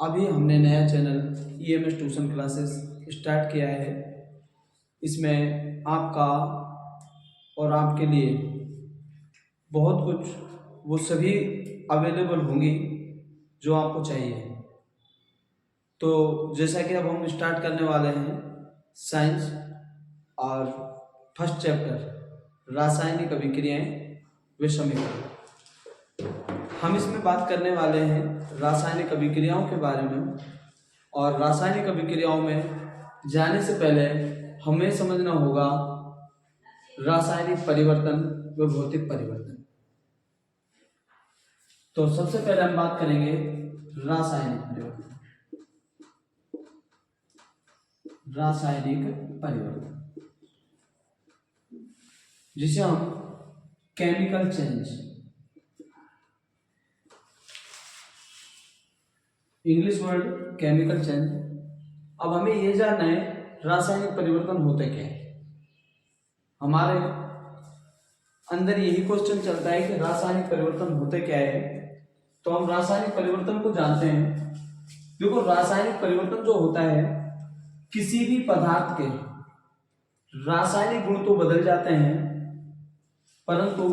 अभी हमने नया channel EMS tuition classes start किया है। इसमें आपका और आपके लिए बहुत कुछ वो सभी अवेलेबल होंगी जो आपको चाहिए। तो जैसा कि अब हम स्टार्ट करने वाले हैं साइंस और फर्स्ट चैप्टर रासायनिक अभिक्रियाएं व समीकरण। हम इसमें बात करने वाले हैं रासायनिक अभिक्रियाओं के बारे में। और रासायनिक अभिक्रियाओं में जाने से पहले हमें समझना होगा रासायनिक परिवर्तन व भौतिक परिवर्तन। तो सबसे पहले हम बात करेंगे रासायनिक परिवर्तन। रासायनिक परिवर्तन जिसे हम chemical change, English word chemical change. अब हमें यह जानना है रासायनिक परिवर्तन होते क्या है। हमारे अंदर यही क्वेश्चन चलता है कि रासायनिक परिवर्तन होते क्या है। तो हम रासायनिक परिवर्तन को जानते हैं। देखो, रासायनिक परिवर्तन जो होता है, किसी भी पदार्थ के रासायनिक गुण तो बदल जाते हैं परंतु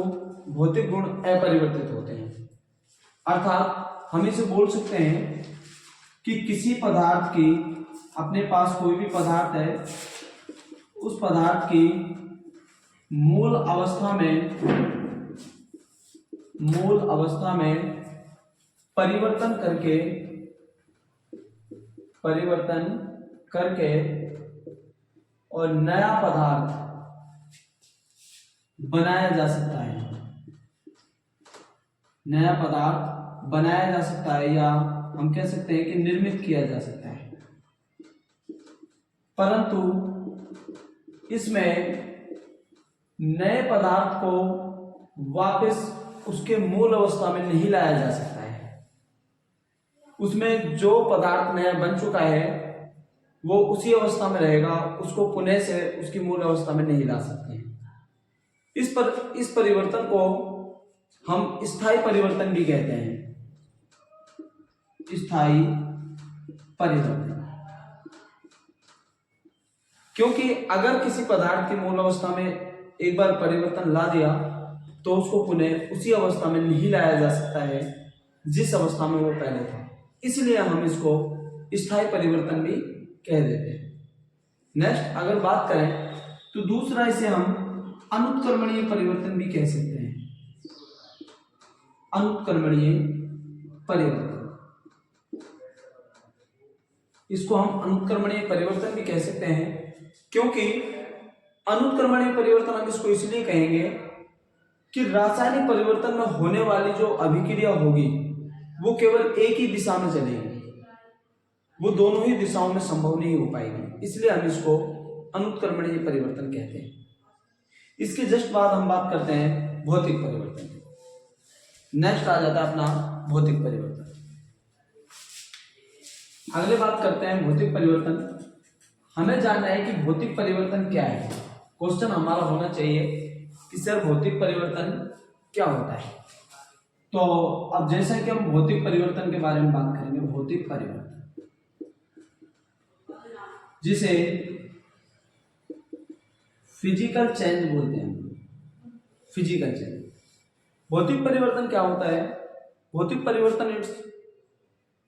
भौतिक गुण अपरिवर्तित होते हैं। अर्थात हम इसे बोल सकते हैं कि किसी पदार्थ की, अपने पास कोई भी पदार्थ है, उस पदार्थ की मूल अवस्था में परिवर्तन करके और नया पदार्थ बनाया जा सकता है। नया पदार्थ बनाया जा सकता है या हम कह सकते हैं कि निर्मित किया जा सकता है। परंतु इसमें नए पदार्थ को वापस उसके मूल अवस्था में नहीं लाया जा सकता है। उसमें जो पदार्थ नया बन चुका है वो उसी अवस्था में रहेगा, उसको पुनः से उसकी मूल अवस्था में नहीं ला सकते हैं। इस परिवर्तन को हम स्थायी परिवर्तन भी कहते हैं। स्थायी परिवर्तन, क्योंकि अगर किसी पदार्थ की मूल अवस्था में एक बार परिवर्तन ला दिया तो उसको पुनः उसी अवस्था में नहीं लाया जा सकता है जिस अवस्था में वो पहले था। इसलिए हम इसको स्थायी परिवर्तन भी कह देते हैं। नेक्स्ट अगर बात करें तो दूसरा, इसे हम अनुत्क्रमणीय परिवर्तन भी कह सकते हैं। अनुत्क्रमणीय परिवर्तन, इसको हम अनुत्क्रमणीय परिवर्तन भी कह सकते हैं क्योंकि अनुत्क्रमणीय परिवर्तन हम इसको इसलिए कहेंगे कि रासायनिक परिवर्तन में होने वाली जो अभिक्रिया होगी वो केवल एक ही दिशा में चलेगी, वो दोनों ही दिशाओं में संभव नहीं हो पाएगी। इसलिए हम इसको अनुत्क्रमणीय परिवर्तन कहते हैं। इसके जस्ट बाद हम बात करते हैं भौतिक परिवर्तन। नेक्स्ट आ जाता है अपना भौतिक परिवर्तन। अगले बात करते हैं भौतिक परिवर्तन। हमें जानना है कि भौतिक परिवर्तन क्या है। क्वेश्चन हमारा होना चाहिए कि सर भौतिक परिवर्तन क्या होता है। तो अब जैसा कि हम भौतिक परिवर्तन के बारे में बात करेंगे, भौतिक परिवर्तन जिसे फिजिकल चेंज बोलते हैं। फिजिकल चेंज, भौतिक परिवर्तन क्या होता है? भौतिक परिवर्तन इट्स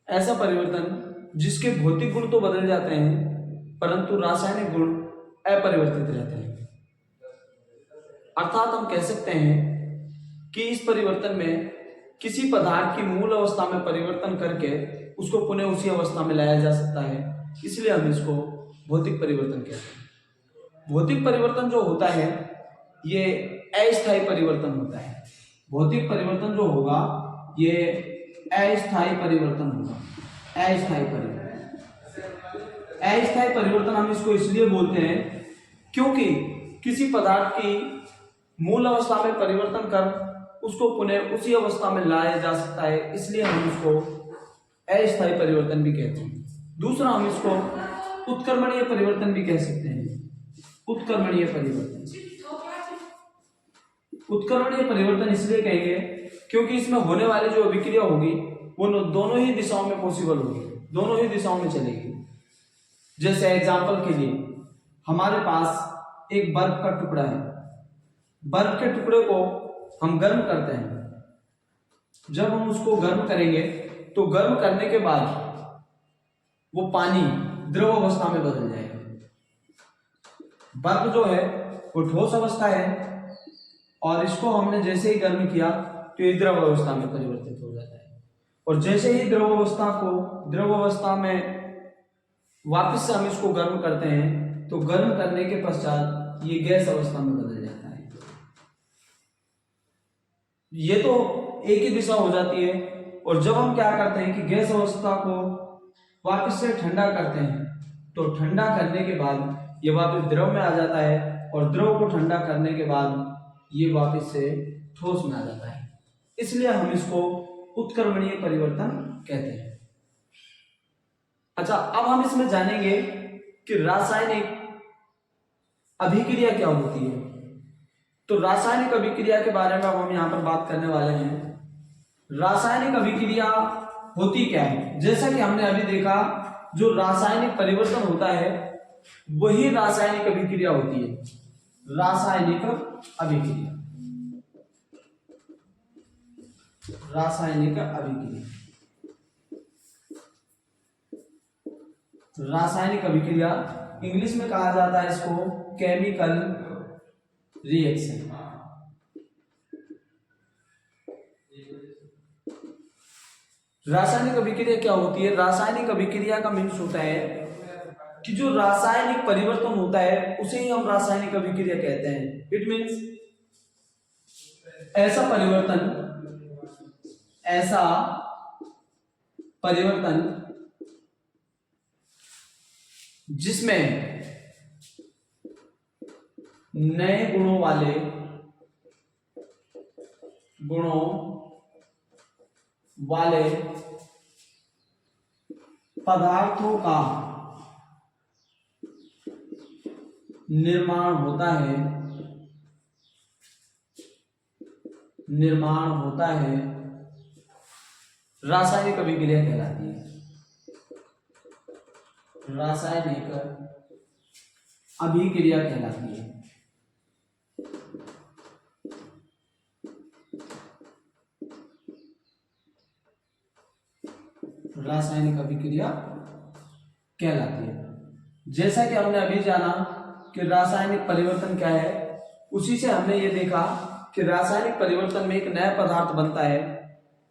ऐसा परिवर्तन जिसके भौतिक गुण तो बदल जाते हैं परंतु रासायनिक गुण अपरिवर्तित रहते हैं। अर्थात हम कह सकते हैं कि इस परिवर्तन में किसी पदार्थ की मूल अवस्था में परिवर्तन करके उसको पुनः उसी अवस्था में लाया जा सकता है। इसलिए हम इसको भौतिक परिवर्तन कहते हैं। भौतिक परिवर्तन जो होता है ये अस्थायी परिवर्तन होता है। भौतिक परिवर्तन जो होगा ये अस्थायी परिवर्तन होगा। अस्थायी परिवर्तन हम इसको इसलिए बोलते हैं क्योंकि किसी पदार्थ की मूल अवस्था में परिवर्तन कर उसको पुनः उसी अवस्था में लाया जा सकता है। इसलिए हम इसको अस्थायी परिवर्तन भी कहते हैं। दूसरा, हम इसको उत्क्रमणीय परिवर्तन भी कह सकते हैं। उत्क्रमणीय परिवर्तन, उत्क्रमणीय परिवर्तन इसलिए कहेंगे क्योंकि इसमें होने वाली जो अभिक्रिया होगी वो दोनों ही दिशाओं में पॉसिबल होगी, दोनों ही दिशाओं में चलेगी। जैसे एग्जाम्पल के लिए हमारे पास एक बर्फ का टुकड़ा है, बर्फ के टुकड़े को हम गर्म करते हैं। जब हम उसको गर्म करेंगे तो गर्म करने के बाद वो पानी द्रव अवस्था में बदल जाएगा। बर्फ जो है वो ठोस अवस्था है और इसको हमने जैसे ही गर्म किया तो ये द्रव अवस्था में परिवर्तित हो जाता है, और जैसे ही द्रव अवस्था में वापस से हम इसको गर्म करते हैं तो गर्म करने के पश्चात ये गैस अवस्था में बदल जाता है। ये तो एक ही दिशा हो जाती है। और जब हम क्या करते हैं कि गैस अवस्था को वापस से ठंडा करते हैं तो ठंडा करने के बाद ये वापस द्रव में आ जाता है, और द्रव को ठंडा करने के बाद ये वापस से ठोस में आ जाता है। इसलिए हम इसको उत्क्रमणीय परिवर्तन कहते हैं। अच्छा, अब हम इसमें जानेंगे कि रासायनिक अभिक्रिया क्या होती है। तो रासायनिक अभिक्रिया के बारे में अब हम यहाँ पर बात करने वाले हैं। रासायनिक अभिक्रिया होती क्या है? जैसा कि हमने अभी देखा, जो रासायनिक परिवर्तन होता है वही रासायनिक अभिक्रिया होती है। रासायनिक अभिक्रिया, रासायनिक अभिक्रिया, रासायनिक अभिक्रिया इंग्लिश में कहा जाता है इसको केमिकल रिएक्शन। रासायनिक अभिक्रिया क्या होती है? रासायनिक अभिक्रिया का मीन्स होता है कि जो रासायनिक परिवर्तन होता है उसे ही हम रासायनिक अभिक्रिया कहते हैं। इट मीन्स ऐसा परिवर्तन जिसमें नए गुणों वाले पदार्थों का निर्माण होता है, रासायनिक अभिक्रिया कहलाती है। रासायनिक अभिक्रिया कहलाती है। रासायनिक अभिक्रिया कहलाती है। जैसा कि हमने अभी जाना कि रासायनिक परिवर्तन क्या है, उसी से हमने ये देखा कि रासायनिक परिवर्तन में एक नया पदार्थ बनता है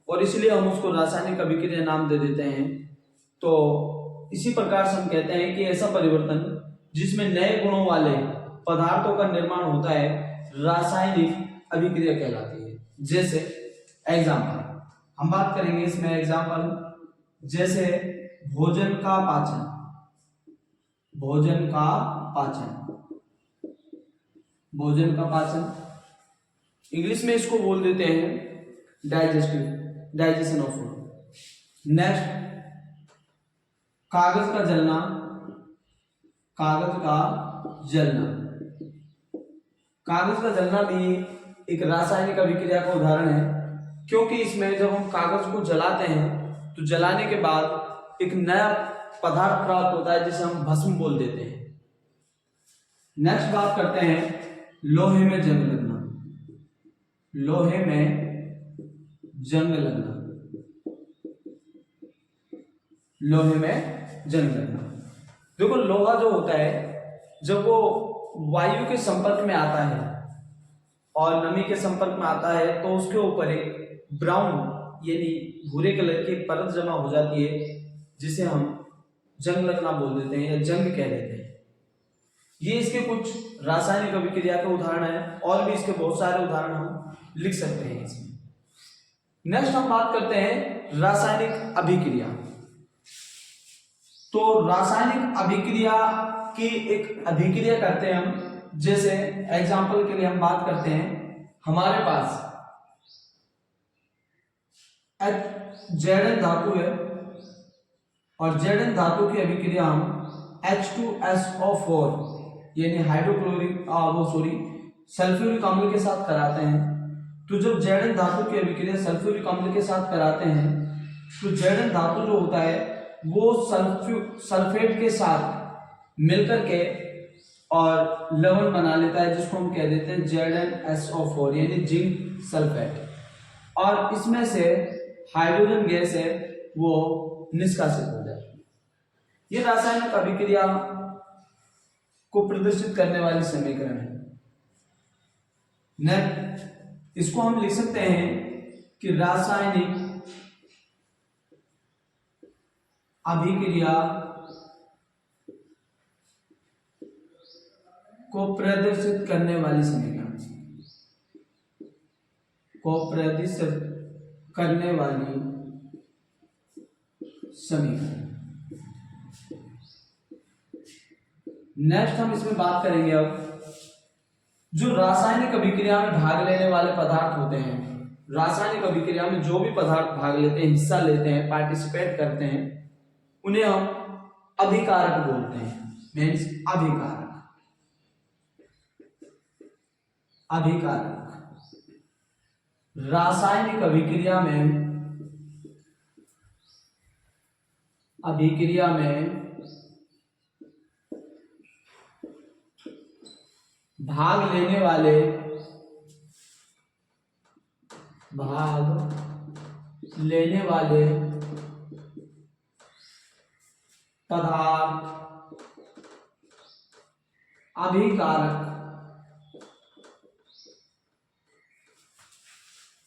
और इसलिए हम उसको रासायनिक अभिक्रिया नाम दे देते हैं। तो इसी प्रकार से हम कहते हैं कि ऐसा परिवर्तन जिसमें नए गुणों वाले पदार्थों का निर्माण होता है रासायनिक अभिक्रिया कहलाती है। जैसे एग्जाम्पल हम बात करेंगे इसमें, एग्जाम्पल जैसे भोजन का पाचन, इंग्लिश में इसको बोल देते हैं डाइजेशन ऑफ फूड। नेक्स्ट कागज का जलना, कागज का जलना भी एक रासायनिक अभिक्रिया का उदाहरण है, क्योंकि इसमें जब हम कागज को जलाते हैं तो जलाने के बाद एक नया पदार्थ प्राप्त होता है जिसे हम भस्म बोल देते हैं। नेक्स्ट बात करते हैं लोहे में जंग लगना। देखो, लोहा जो होता है जब वो वायु के संपर्क में आता है और नमी के संपर्क में आता है तो उसके ऊपर एक ब्राउन यानी भूरे कलर की परत जमा हो जाती है जिसे हम जंग लगना बोल देते हैं या जंग कह देते हैं। ये इसके कुछ रासायनिक अभिक्रिया के उदाहरण है, और भी इसके बहुत सारे उदाहरण हम लिख सकते हैं इसमें। नेक्स्ट हम बात करते हैं रासायनिक अभिक्रिया। तो रासायनिक अभिक्रिया की एक अभिक्रिया करते हैं हम। जैसे एग्जाम्पल के लिए हम बात करते हैं, हमारे पास Zn धातु है और Zn धातु की अभिक्रिया हम H2SO4 यानी सल्फ्यूरिक अम्ल के साथ कराते हैं। तो जब Zn धातु की अभिक्रिया सल्फ्यूरिक अम्ल के साथ कराते हैं तो Zn धातु जो होता है वो सल्फेट के साथ मिलकर के और लवण बना लेता है, जिसको हम कह देते हैं ZnSO4 यानी जिंक सल्फेट, और इसमें से हाइड्रोजन गैस है वो निष्कासित हो जाती है। ये रासायनिक अभिक्रिया को प्रदर्शित करने वाली समीकरण है। नेक्स्ट इसको हम लिख सकते हैं कि रासायनिक अभिक्रिया को प्रदर्शित करने वाली समीकरण, को प्रदर्शित करने वाली समीकरण। नेक्स्ट हम इसमें बात करेंगे अब जो रासायनिक अभिक्रिया में भाग लेने वाले पदार्थ होते हैं। रासायनिक अभिक्रिया में जो भी पदार्थ भाग लेते हैं, हिस्सा लेते हैं, पार्टिसिपेट करते हैं, उन्हें हम अभिकारक बोलते हैं। मीन्स अभिकारक, अभिकारक। रासायनिक अभिक्रिया में भाग लेने वाले पदार्थ अभिकारक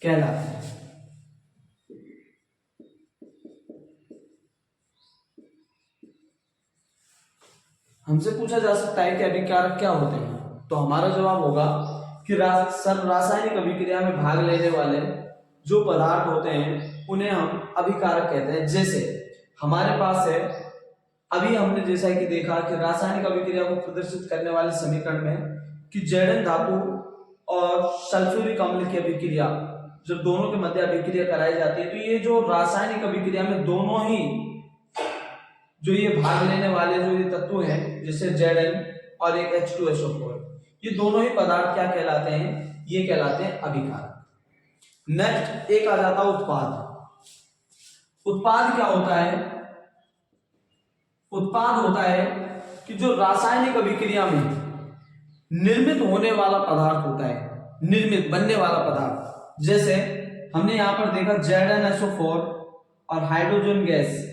कहलाते हैं। हमसे पूछा जा सकता है कि अभिकारक क्या होते हैं, तो हमारा जवाब होगा कि रासायनिक अभिक्रिया में भाग लेने वाले जो पदार्थ होते हैं उन्हें हम अभिकारक कहते हैं। जैसे हमारे पास है, अभी हमने जैसा कि देखा कि रासायनिक अभिक्रिया को प्रदर्शित करने वाले समीकरण में कि Zn धातु और सल्फ्यूरिक अम्ल की अभिक्रिया, जब दोनों के मध्य अभिक्रिया कराई जाती है, तो ये जो रासायनिक अभिक्रिया में दोनों ही जो ये भाग लेने वाले जो ये तत्व हैं, जैसे Zn और एक H2SO4, ये दोनों ही पदार्थ क्या कहलाते हैं? ये कहलाते हैं अभिकारक। नेक्स्ट एक आ जाता है उत्पाद। उत्पाद क्या होता है? उत्पाद होता है कि जो रासायनिक अभिक्रिया में निर्मित होने वाला पदार्थ होता है, निर्मित बनने वाला पदार्थ। जैसे हमने यहां पर देखा ZnSO4 और हाइड्रोजन गैस,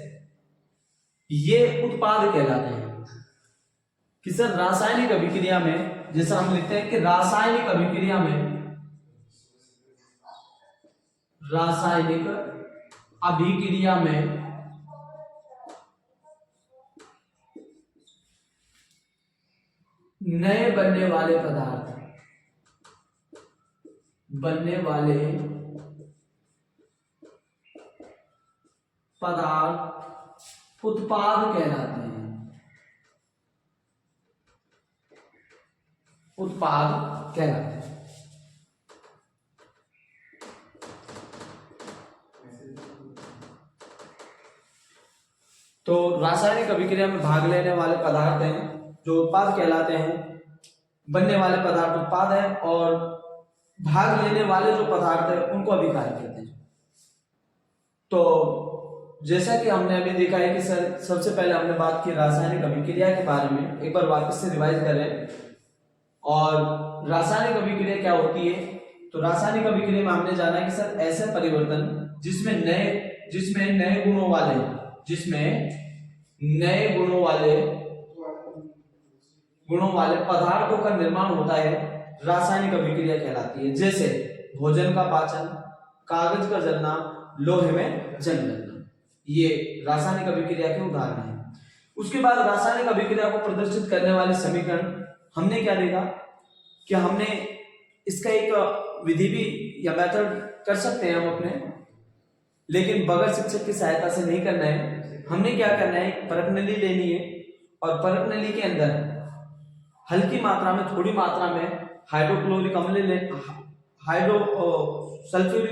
ये उत्पाद कहलाते हैं। कि सर रासायनिक अभिक्रिया में, जैसा हम लिखते हैं कि रासायनिक अभिक्रिया में नए बनने वाले पदार्थ उत्पाद कहलाते हैं। उत्पाद कहलाते हैं। तो रासायनिक अभिक्रिया में भाग लेने वाले पदार्थ हैं जो उत्पाद कहलाते हैं। बनने वाले पदार्थ उत्पाद है और भाग लेने वाले जो पदार्थ है उनको अभिकारक कहते हैं। तो जैसा कि हमने अभी देखा है कि सर सबसे पहले हमने बात की रासायनिक अभिक्रिया के बारे में, एक बार वापस से रिवाइज करें। और रासायनिक अभिक्रिया क्या होती है? तो रासायनिक अभिक्रिया में हमने जाना कि सर ऐसे परिवर्तन जिसमें नए गुणों वाले पदार्थों का निर्माण होता है, रासायनिक अभिक्रिया कहलाती है। जैसे भोजन का पाचन, कागज का जलना, लोहे में जंग लगना, ये रासायनिक अभिक्रिया के उदाहरण हैं। उसके बाद रासायनिक अभिक्रिया को प्रदर्शित करने वाले समीकरण हमने क्या देखा कि हमने इसका एक विधि भी या मेथड कर सकते हैं हम अपने, लेकिन बगैर शिक्षक की सहायता से नहीं करना है। हमने क्या करना है, परख नली लेनी है और परख नली के अंदर हल्की मात्रा में, थोड़ी मात्रा में सल्फ्यूरिक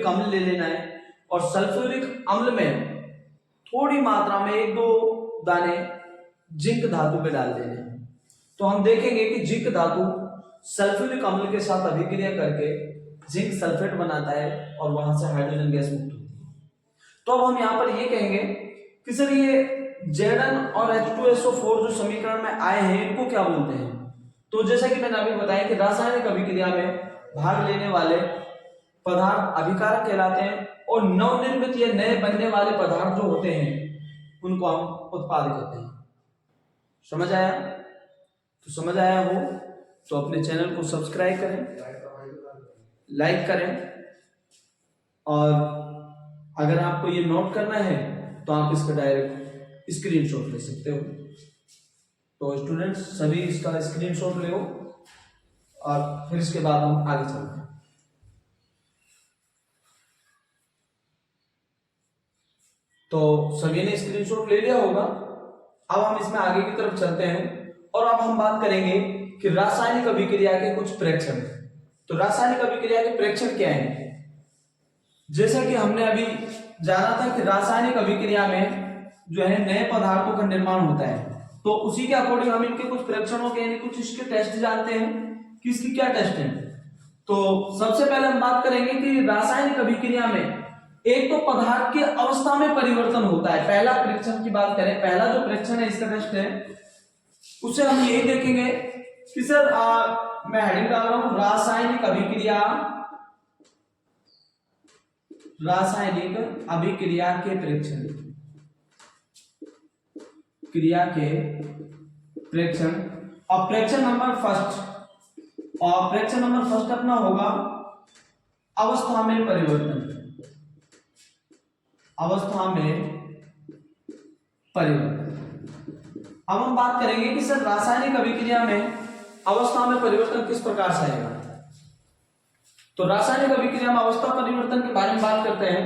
अम्ल ले लेना है और सल्फ्यूरिक अम्ल में थोड़ी मात्रा में 1-2 दाने जिंक धातु के डाल देने हैं। तो हम देखेंगे कि जिंक धातु सल्फ्यूरिक अम्ल के साथ अभिक्रिया करके जिंक सल्फेट बनाता है और वहां से हाइड्रोजन गैस मुक्त होती है। तो अब हम यहाँ पर ये कहेंगे कि सर ये Zn और H2SO4 जो समीकरण में आए हैं इनको क्या बोलते हैं। तो जैसा कि मैंने अभी बताया कि रासायनिक अभिक्रिया में भाग लेने वाले पदार्थ अभिकारक कहलाते हैं और नवनिर्मित या नए बनने वाले पदार्थ जो होते हैं उनको हम उत्पाद कहते हैं। समझ आया? तो समझ आया हो तो अपने चैनल को सब्सक्राइब करें, लाइक करें, और अगर आपको ये नोट करना है तो आप इसका डायरेक्ट स्क्रीनशॉट ले सकते हो। तो स्टूडेंट्स सभी इसका स्क्रीनशॉट ले और फिर इसके बाद हम आगे चलते हैं। तो सभी ने स्क्रीनशॉट ले लिया होगा। अब हम इसमें आगे की तरफ चलते हैं और अब हम बात करेंगे कि रासायनिक अभिक्रिया के कुछ प्रेक्षण। तो रासायनिक अभिक्रिया के प्रेक्षण क्या हैं? जैसा कि हमने अभी जाना था कि रासायनिक अभिक्रिया में जो है नए पदार्थों का निर्माण होता है, तो उसी के अकॉर्डिंग हम इनके कुछ प्रेक्षणों के यानी कुछ इसके टेस्ट जानते हैं कि इसकी क्या टेस्ट है। तो सबसे पहले हम बात करेंगे कि रासायनिक अभिक्रिया में एक तो पदार्थ की अवस्था में परिवर्तन होता है। पहला प्रेक्षण की बात करें, पहला जो प्रेक्षण है इसका टेस्ट है, उसे हम यही देखेंगे कि सर मैं हेडिंग डाल रहा हूं रासायनिक अभिक्रिया, रासायनिक अभिक्रिया के प्रेक्षण, क्रिया के प्रेक्षण। और प्रेक्षण नंबर फर्स्ट, और प्रेक्षण नंबर फर्स्ट अपना होगा अवस्था में परिवर्तन, अवस्था में परिवर्तन। अब हम बात करेंगे कि सर रासायनिक अभिक्रिया में अवस्था में परिवर्तन किस प्रकार से आएगा। तो रासायनिक अभिक्रिया में अवस्था परिवर्तन के बारे में बात करते हैं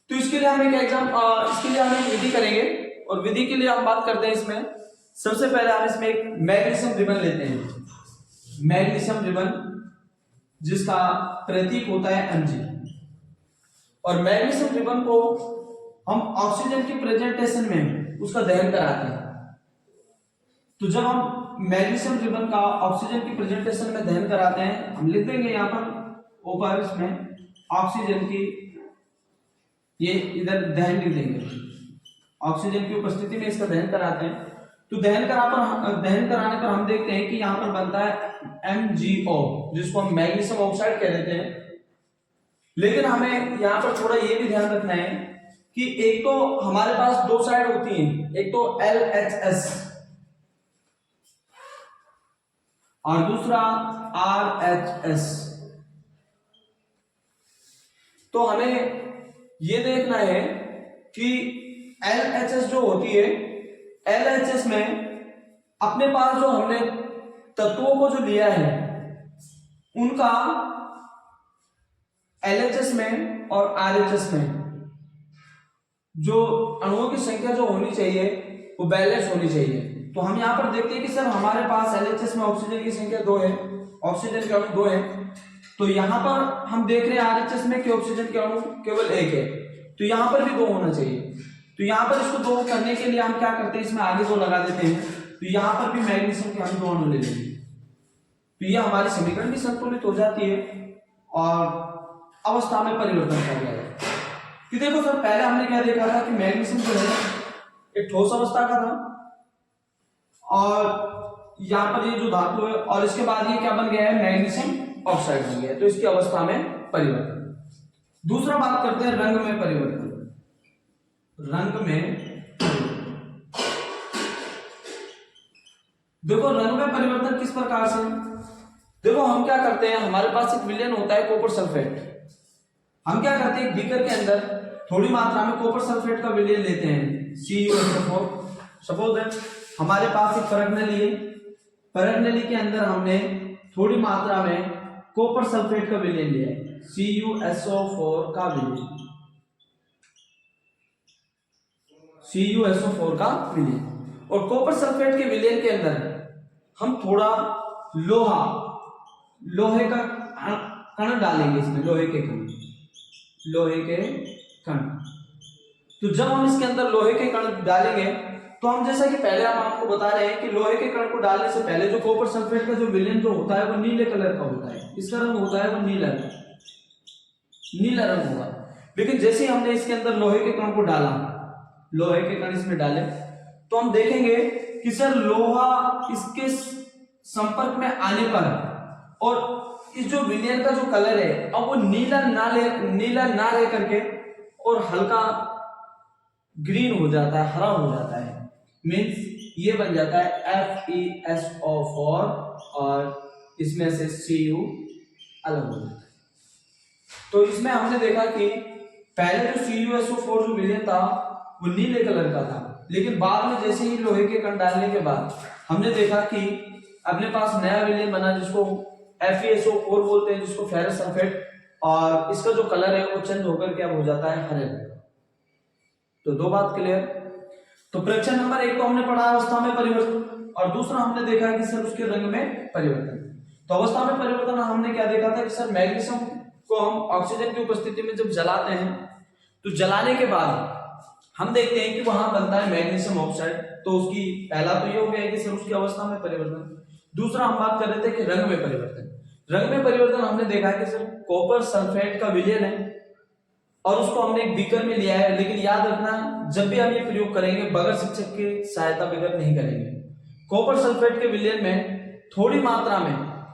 तो इसके लिए हम एक इसके लिए हम एक विधि करेंगे और विधि के लिए हम बात करते हैं इसमें सबसे पहले हम इसमें एक मैग्नीशियम रिबन लेते हैं, मैग्नीशियम रिबन जिसका प्रतीक होता है Mg, और मैग्नीशियम रिबन को हम ऑक्सीजन की प्रेजेंटेशन में उसका दहन कराते हैं। तो जब हम मैग्नीशियम रिबन का ऑक्सीजन की प्रेजेंटेशन में दहन कराते हैं, हम लिख देंगे यहाँ पर ऊपर इसमें ऑक्सीजन की, ये इधर दहन लिख देंगे, ऑक्सीजन की उपस्थिति में इसका दहन कराते हैं। तो दहन कराने पर हम देखते हैं कि यहाँ पर बनता है MgO, जिसको हम मैग्नीशियम ऑक्साइड कह देते हैं। लेकिन हमें यहाँ पर थोड़ा ये भी ध्यान रखना है कि एक तो हमारे पास दो साइड होती हैं, एक तो LHS और दूसरा RHS। तो हमें ये देखना है कि LHS जो होती है, LHS में अपने पास जो हमने तत्वों को जो लिया है उनका LHS में और RHS में जो अणुओं की संख्या जो होनी चाहिए वो बैलेंस होनी चाहिए। तो हम यहाँ पर देखते हैं कि सर हमारे पास LHS में ऑक्सीजन की संख्या 2 है, ऑक्सीजन के अणु 2 है। तो यहाँ पर हम देख रहे हैं RHS में कि ऑक्सीजन के अणु केवल 1 है, तो यहाँ पर भी 2 होना चाहिए। तो यहाँ पर इसको 2 करने के लिए हम क्या करते हैं, इसमें आगे 2 लगा देते हैं। तो यहाँ पर भी मैग्नीशियम के हम 2 अणु ले लेंगे, तो ये हमारी समीकरण भी संतुलित हो जाती है और अवस्था में परिवर्तन हो जाएगा। कि देखो सर पहले हमने क्या देखा था कि मैग्नीशियम जो है एक ठोस अवस्था का था और यहाँ पर ये जो धातु है, और इसके बाद ये क्या बन गया है, मैग्नीशियम ऑक्साइड बन गया है। तो इसकी अवस्था में परिवर्तन। दूसरा बात करते हैं रंग में परिवर्तन। रंग में देखो रंग में परिवर्तन किस प्रकार से, देखो हम क्या करते हैं, हमारे पास एक विलयन होता है कॉपर सल्फेट। हम क्या करते हैं, बीकर के अंदर थोड़ी मात्रा में कॉपर सल्फेट का विलयन लेते हैं CuSO4। सपोज दैट हमारे पास एक परख नली है, परख नली के अंदर हमने थोड़ी मात्रा में कॉपर सल्फेट का विलयन लिया है, CuSO4 का विलयन, CuSO4 का विलयन। और कॉपर सल्फेट के विलयन के अंदर हम थोड़ा लोहे का कण डालेंगे इसमें, लोहे के कण। तो जब हम इसके अंदर लोहे के कण डालेंगे तो हम जैसा कि पहले हम आपको बता रहे हैं कि लोहे के कण को डालने से पहले जो कॉपर सल्फेट का जो विलयन जो होता है वो नीले कलर का होता है, इसका रंग होता है वो नीला रंग होगा। लेकिन जैसे ही हमने इसके अंदर लोहे के कण को डाला, लोहे के कण इसमें डाले, तो हम देखेंगे कि सर लोहा इसके संपर्क में आने पर और इस जो विलयन का जो कलर है अब वो नीला ना रह करके और हल्का ग्रीन हो जाता है, हरा हो जाता है। मीन्स ये बन जाता है FeSO4 और इसमें से Cu अलग हो जाता है। तो इसमें हमने देखा कि पहले जो CuSO4 जो विलयन था वो नीले कलर का था, लेकिन बाद में जैसे ही लोहे के कण डालने के बाद हमने देखा कि अपने पास नया विलयन बना जिसको FeSO4 बोलते हैं, जिसको फेरस सल्फेट, और इसका जो कलर है वो चेंज होकर के अब हो जाता है हरे रंग का। तो दो बात क्लियर। तो परीक्षण नंबर 1 को हमने पढ़ा अवस्था में परिवर्तन, और दूसरा हमने देखा कि सर उसके रंग में परिवर्तन। तो अवस्था में परिवर्तन हमने क्या देखा था कि सर मैग्नीशियम को हम ऑक्सीजन की उपस्थिति में जब जलाते हैं तो जलाने के बाद हम देखते हैं कि वहां बनता है मैग्नीशियम ऑक्साइड। तो उसकी पहला तो ये हो गया कि सर उसकी अवस्था में परिवर्तन। दूसरा हम बात कर रहे थे कि रंग में परिवर्तन। रंग में परिवर्तन हमने देखा कि सर कॉपर सल्फेट का विलयन है और उसको हमने एक बीकर में लिया है, लेकिन याद रखना जब भी हम ये प्रयोग करेंगे बगैर शिक्षक की सहायता बगैर नहीं करेंगे। कॉपर सल्फेट के विलयन में थोड़ी मात्रा में,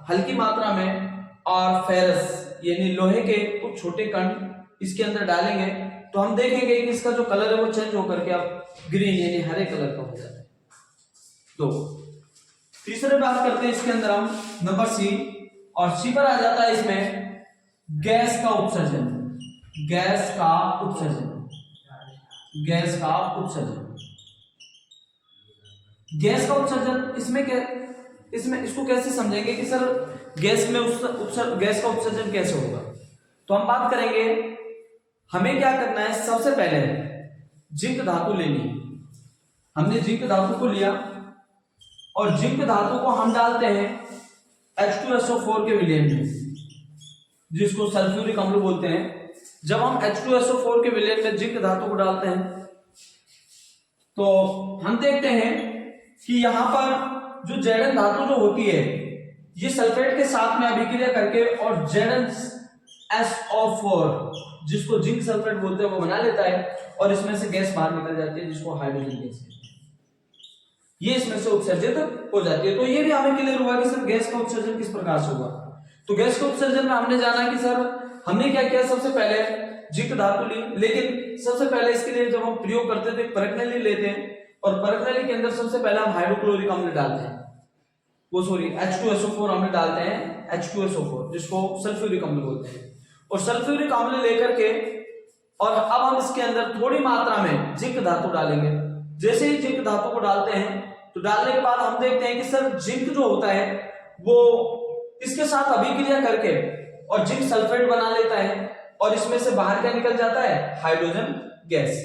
हल्की मात्रा में और फेरस यानी लोहे के कुछ छोटे कण इसके अंदर डालेंगे तो हम देखेंगे कि इसका जो कलर है वो चेंज होकर के अब ग्रीन यानी हरे कलर का हो जाता है। तो तीसरे बात करते हैं इसके अंदर हम नंबर C, और C पर आ जाता है इसमें गैस का उत्सर्जन। गैस का उत्सर्जन, गैस का उत्सर्जन, गैस का उत्सर्जन इसमें क्या, इसमें इसको कैसे समझेंगे कि सर गैस में गैस का उत्सर्जन कैसे होगा। तो हम बात करेंगे, हमें क्या करना है, सबसे पहले जिंक धातु लेनी है। हमने जिंक धातु को लिया और जिंक धातु को हम डालते हैं H2SO4 के विलयन में, जिसको सल्फ्यूरिक अम्ल बोलते हैं। जब हम H2SO4 के विलयन में जिंक धातु को डालते हैं तो हम देखते हैं कि यहां पर जो Zn धातु जो होती है ये सल्फेट के साथ में अभिक्रिया करके और ZnSO4 जिसको जिंक सल्फेट बोलते हैं वो बना लेता है और इसमें से गैस बाहर निकल जाती है जिसको हाइड्रोजन गैस कहते हैं। ये इसमें से उत्सर्जित हो जाती है। तो ये भी हमें क्लियर हुआ कि सर गैस का उत्सर्जन किस प्रकार से होगा। तो गैस के उत्सर्जन में हमने जाना कि सर हमने क्या किया, सबसे पहले जिंक धातु ली, लेकिन सबसे पहले इसके लिए जब हम प्रयोग करते थे परखनली लेते हैं और परखनली के अंदर सबसे पहले हम हाइड्रोक्लोरिक अम्ल डालते हैं, वो सॉरी H2SO4 अम्ल डालते हैं, H2SO4 जिसको सल्फ्यूरिक अम्ल बोलते हैं। और सल्फ्यूरिक अम्ल लेकर के और अब हम इसके अंदर थोड़ी मात्रा में जिंक धातु डालेंगे। जैसे ही जिंक धातु को डालते हैं तो डालने के बाद हम देखते हैं कि सर जिंक जो होता है वो इसके साथ अभिक्रिया करके और जिंक सल्फेट बना लेता है और इसमें से बाहर क्या निकल जाता है, हाइड्रोजन गैस।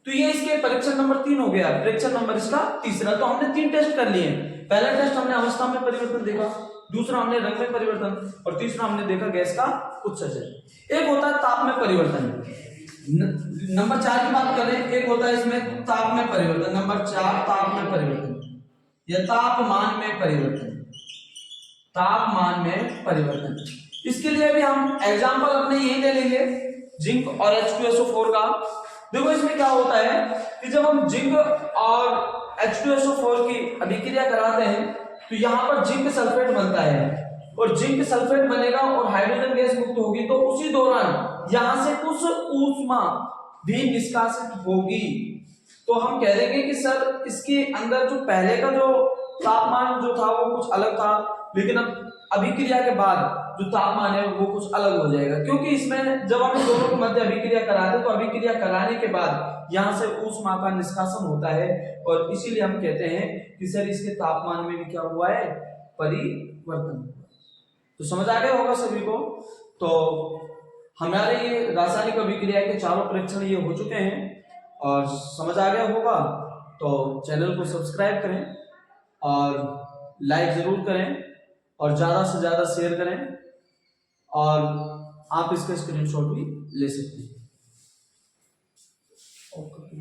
तो ये इसके परीक्षण नंबर 3 हो गया। परीक्षण नंबर इसका तीसरा। तो हमने 3 टेस्ट कर लिए। पहला टेस्ट हमने अवस्था में परिवर्तन देखा, दूसरा हमने रंग में परिवर्तन और तीसरा हमने देखा गैस का उत्सर्जन। एक होता है ताप में परिवर्तन। नंबर 4 की बात करें, एक होता है इसमें ताप में परिवर्तन। नंबर 4 ताप में परिवर्तन या तापमान में परिवर्तन, तापमान में परिवर्तन। इसके लिए भी हम एग्जांपल अपने यही ले लेंगे जिंक और H2SO4 का। देखो इसमें क्या होता है कि जब हम जिंक और H2SO4 की अभिक्रिया कराते हैं तो यहाँ पर जिंक सल्फेट बनता है और जिंक सल्फेट बनेगा और हाइड्रोजन गैस मुक्त होगी। तो उसी दौरान यहां से कुछ ऊष्मा भी निष्कासित होगी। तो हम कह देंगे कि सर इसके अंदर जो पहले का जो तापमान जो था वो कुछ अलग था, लेकिन अब अभिक्रिया के बाद जो तापमान है वो कुछ अलग हो जाएगा, क्योंकि इसमें जब हम दोनों के मध्य अभिक्रिया कराते हैं तो अभिक्रिया कराने के बाद यहाँ से ऊष्मा का निष्कासन होता है और इसीलिए हम कहते हैं कि सर इसके तापमान में भी क्या हुआ है, परिवर्तन। तो समझ आ गया होगा सभी को। तो हमारे ये रासायनिक अभिक्रिया के चारों परीक्षण ये हो चुके हैं और समझ आ गया होगा। तो चैनल को सब्सक्राइब करें और लाइक जरूर करें और ज्यादा से ज्यादा शेयर करें और आप इसका स्क्रीनशॉट भी ले सकते हैं। ओके।